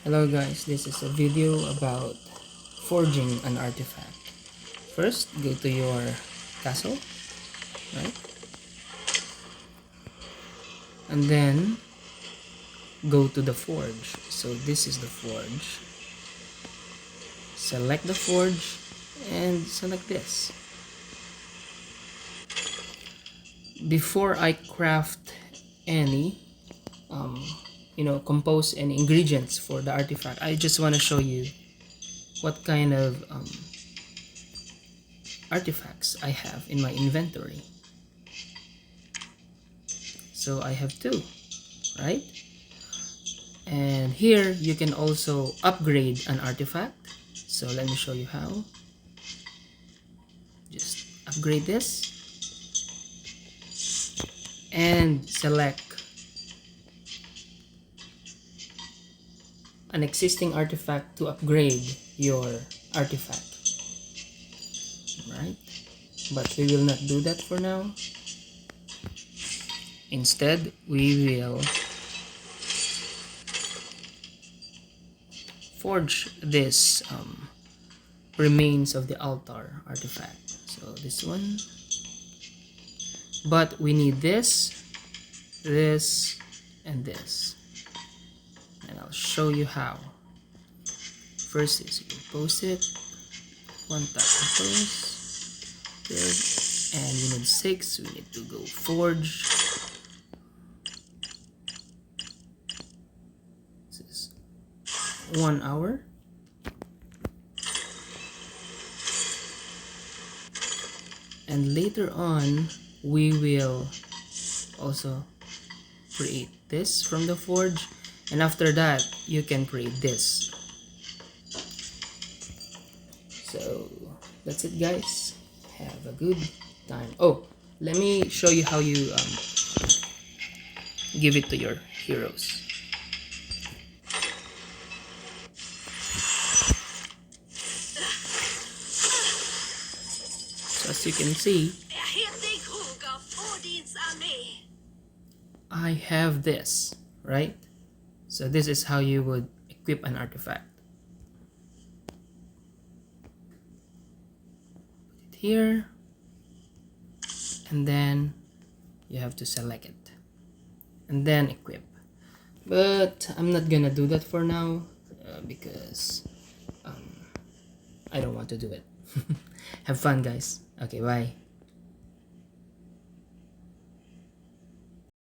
Hello guys, this is a video about forging an artifact. First, go to your castle, right? And then go to the forge. So this is the forge. Select the forge and select this. Before I craft any compose any ingredients for the artifact, I just want to show you what kind of artifacts I have in my inventory. So I have two, right? And here you can also upgrade an artifact. So let me show you how. Just upgrade this and select an existing artifact to upgrade your artifact, right? But we will not do that for now. Instead, we will forge this remains of the altar artifact. So this one, but we need this, and this, and I'll show you how. First is you post it, one tap compose, good, and we need 6. We need to go forge. This is 1 hour. And later on, we will also create this from the forge, and after that you can create this. So that's it guys, have a good time. Oh, let me show you how you give it to your heroes. So as you can see, I have this, right? So this is how you would equip an artifact. Put it here, and then you have to select it, and then equip. But I'm not gonna do that for now because I don't want to do it. Have fun guys. Okay, bye.